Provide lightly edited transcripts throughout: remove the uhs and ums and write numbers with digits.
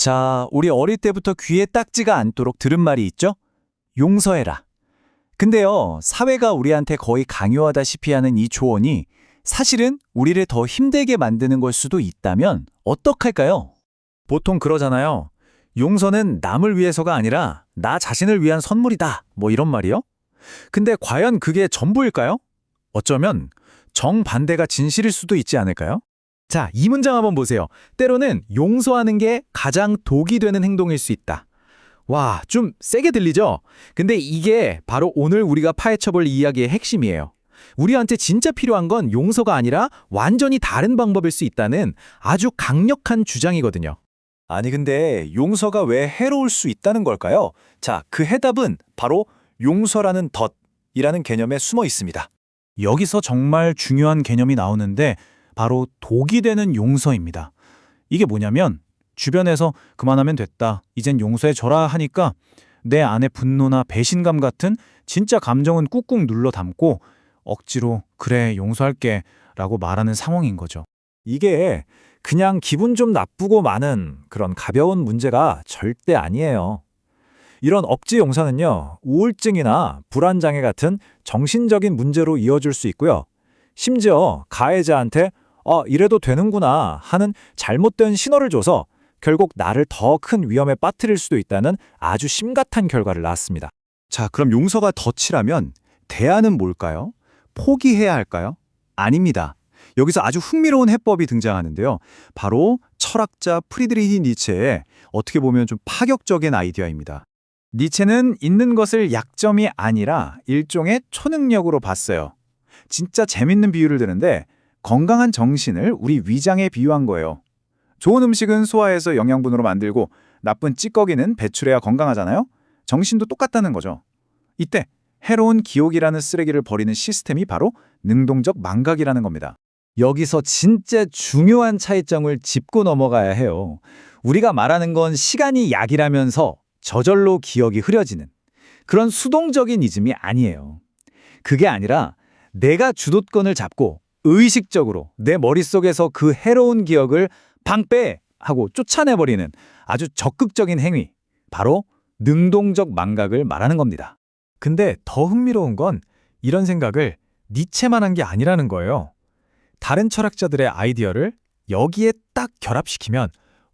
자, 우리 어릴 때부터 귀에 딱지가 않도록 들은 말이 있죠? 용서해라. 근데요, 사회가 우리한테 거의 강요하다시피 하는 이 조언이 사실은 우리를 더 힘들게 만드는 걸 수도 있다면 어떡할까요? 보통 그러잖아요. 용서는 남을 위해서가 아니라 나 자신을 위한 선물이다. 뭐 이런 말이요? 근데 과연 그게 전부일까요? 어쩌면 정반대가 진실일 수도 있지 않을까요? 자, 이 문장 한번 보세요. 때로는 용서하는 게 가장 독이 되는 행동일 수 있다. 와, 좀 세게 들리죠? 근데 이게 바로 오늘 우리가 파헤쳐볼 이야기의 핵심이에요. 우리한테 진짜 필요한 건 용서가 아니라 완전히 다른 방법일 수 있다는 아주 강력한 주장이거든요. 아니 근데 용서가 왜 해로울 수 있다는 걸까요? 자, 그 해답은 바로 용서라는 덫이라는 개념에 숨어 있습니다. 여기서 정말 중요한 개념이 나오는데 바로 독이 되는 용서입니다. 이게 뭐냐면 주변에서 그만하면 됐다, 이젠 용서해줘라 하니까 내 안에 분노나 배신감 같은 진짜 감정은 꾹꾹 눌러 담고 억지로 그래 용서할게 라고 말하는 상황인 거죠. 이게 그냥 기분 좀 나쁘고 마는 그런 가벼운 문제가 절대 아니에요. 이런 억지 용서는요, 우울증이나 불안장애 같은 정신적인 문제로 이어질 수 있고요. 심지어 가해자한테 이래도 되는구나 하는 잘못된 신호를 줘서 결국 나를 더 큰 위험에 빠뜨릴 수도 있다는 아주 심각한 결과를 낳았습니다. 자, 그럼 용서가 덫이라면 대안은 뭘까요? 포기해야 할까요? 아닙니다. 여기서 아주 흥미로운 해법이 등장하는데요. 바로 철학자 프리드리히 니체의 어떻게 보면 좀 파격적인 아이디어입니다. 니체는 있는 것을 약점이 아니라 일종의 초능력으로 봤어요. 진짜 재밌는 비유를 드는데 건강한 정신을 우리 위장에 비유한 거예요. 좋은 음식은 소화해서 영양분으로 만들고 나쁜 찌꺼기는 배출해야 건강하잖아요? 정신도 똑같다는 거죠. 이때 해로운 기억이라는 쓰레기를 버리는 시스템이 바로 능동적 망각이라는 겁니다. 여기서 진짜 중요한 차이점을 짚고 넘어가야 해요. 우리가 말하는 건 시간이 약이라면서 저절로 기억이 흐려지는 그런 수동적인 이즘이 아니에요. 그게 아니라 내가 주도권을 잡고 의식적으로 내 머릿속에서 그 해로운 기억을 방패 하고 쫓아내버리는 아주 적극적인 행위, 바로 능동적 망각을 말하는 겁니다. 근데 더 흥미로운 건 이런 생각을 니체만 한 게 아니라는 거예요. 다른 철학자들의 아이디어를 여기에 딱 결합시키면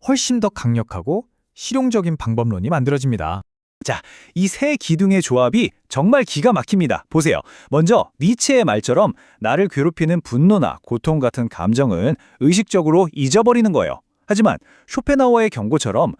훨씬 더 강력하고 실용적인 방법론이 만들어집니다. 자, 이 세 기둥의 조합이 정말 기가 막힙니다. 보세요. 먼저 니체의 말처럼 나를 괴롭히는 분노나 고통 같은 감정은 의식적으로 잊어버리는 거예요. 하지만 쇼펜하우어의 경고처럼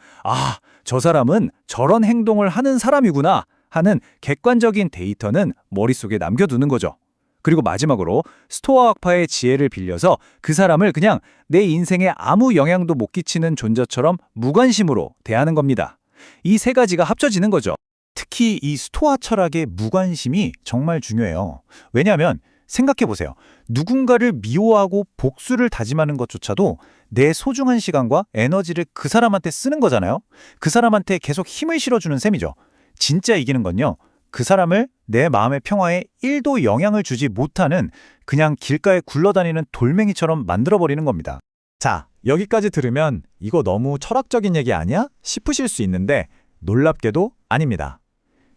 저 사람은 저런 행동을 하는 사람이구나 하는 객관적인 데이터는 머릿속에 남겨두는 거죠. 그리고 마지막으로 스토아 학파의 지혜를 빌려서 그 사람을 그냥 내 인생에 아무 영향도 못 끼치는 존재처럼 무관심으로 대하는 겁니다. 이 세 가지가 합쳐지는 거죠. 특히 이 스토아 철학의 무관심이 정말 중요해요. 왜냐하면 생각해보세요. 누군가를 미워하고 복수를 다짐하는 것조차도 내 소중한 시간과 에너지를 그 사람한테 쓰는 거잖아요. 그 사람한테 계속 힘을 실어주는 셈이죠. 진짜 이기는 건요, 그 사람을 내 마음의 평화에 1도 영향을 주지 못하는 그냥 길가에 굴러다니는 돌멩이처럼 만들어버리는 겁니다. 자, 여기까지 들으면 이거 너무 철학적인 얘기 아니야? 싶으실 수 있는데 놀랍게도 아닙니다.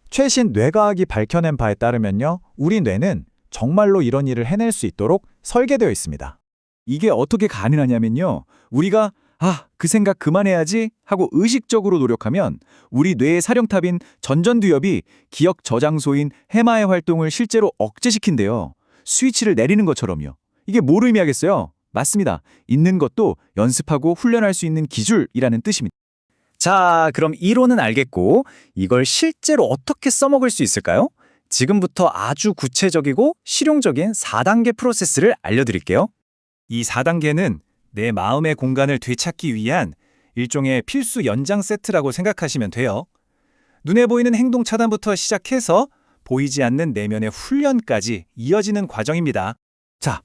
최신 뇌과학이 밝혀낸 바에 따르면요, 우리 뇌는 정말로 이런 일을 해낼 수 있도록 설계되어 있습니다. 이게 어떻게 가능하냐면요, 우리가 그 생각 그만해야지 하고 의식적으로 노력하면 우리 뇌의 사령탑인 전전두엽이 기억 저장소인 해마의 활동을 실제로 억제시킨대요. 스위치를 내리는 것처럼요. 이게 뭘 의미하겠어요? 맞습니다. 있는 것도 연습하고 훈련할 수 있는 기술이라는 뜻입니다. 자, 그럼 이론은 알겠고 이걸 실제로 어떻게 써먹을 수 있을까요? 지금부터 아주 구체적이고 실용적인 4단계 프로세스를 알려드릴게요. 이 4단계는 내 마음의 공간을 되찾기 위한 일종의 필수 연장 세트라고 생각하시면 돼요. 눈에 보이는 행동 차단부터 시작해서 보이지 않는 내면의 훈련까지 이어지는 과정입니다. 자,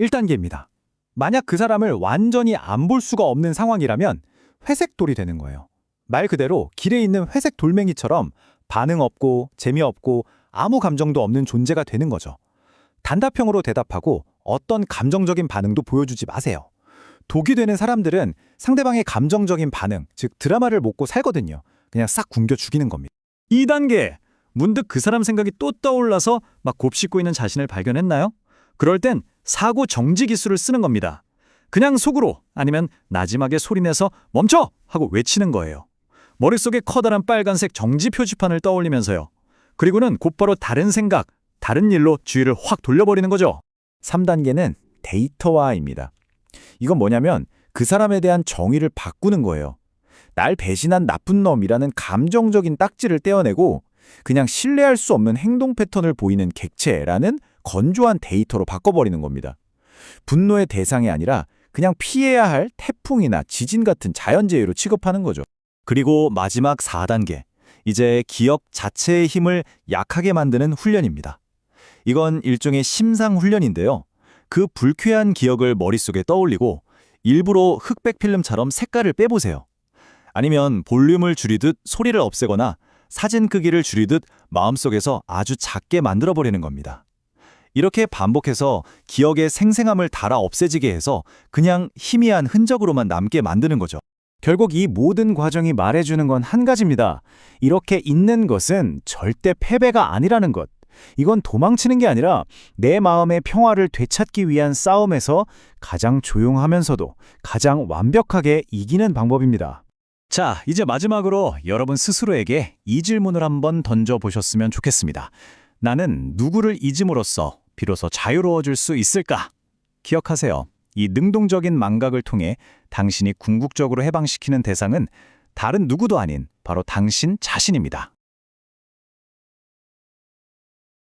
1단계입니다. 만약 그 사람을 완전히 안 볼 수가 없는 상황이라면 회색돌이 되는 거예요. 말 그대로 길에 있는 회색 돌멩이처럼 반응 없고 재미없고 아무 감정도 없는 존재가 되는 거죠. 단답형으로 대답하고 어떤 감정적인 반응도 보여주지 마세요. 독이 되는 사람들은 상대방의 감정적인 반응, 즉 드라마를 먹고 살거든요. 그냥 싹 굶겨 죽이는 겁니다. 2단계. 문득 그 사람 생각이 또 떠올라서 막 곱씹고 있는 자신을 발견했나요? 그럴 땐 사고 정지 기술을 쓰는 겁니다. 그냥 속으로 아니면 나지막에 소리내서 멈춰! 하고 외치는 거예요. 머릿속에 커다란 빨간색 정지 표지판을 떠올리면서요. 그리고는 곧바로 다른 생각, 다른 일로 주의를 확 돌려버리는 거죠. 3단계는 데이터화입니다. 이건 뭐냐면 그 사람에 대한 정의를 바꾸는 거예요. 날 배신한 나쁜 놈이라는 감정적인 딱지를 떼어내고 그냥 신뢰할 수 없는 행동 패턴을 보이는 객체라는 건조한 데이터로 바꿔버리는 겁니다. 분노의 대상이 아니라 그냥 피해야 할 태풍이나 지진 같은 자연재해로 취급하는 거죠. 그리고 마지막 4단계. 이제 기억 자체의 힘을 약하게 만드는 훈련입니다. 이건 일종의 심상 훈련인데요. 그 불쾌한 기억을 머릿속에 떠올리고 일부러 흑백 필름처럼 색깔을 빼보세요. 아니면 볼륨을 줄이듯 소리를 없애거나 사진 크기를 줄이듯 마음속에서 아주 작게 만들어버리는 겁니다. 이렇게 반복해서 기억의 생생함을 달아 없애지게 해서 그냥 희미한 흔적으로만 남게 만드는 거죠. 결국 이 모든 과정이 말해주는 건 한 가지입니다. 이렇게 잊는 것은 절대 패배가 아니라는 것. 이건 도망치는 게 아니라 내 마음의 평화를 되찾기 위한 싸움에서 가장 조용하면서도 가장 완벽하게 이기는 방법입니다. 자, 이제 마지막으로 여러분 스스로에게 이 질문을 한번 던져보셨으면 좋겠습니다. 나는 누구를 잊음으로써 비로소 자유로워질 수 있을까? 기억하세요. 이 능동적인 망각을 통해 당신이 궁극적으로 해방시키는 대상은 다른 누구도 아닌 바로 당신 자신입니다.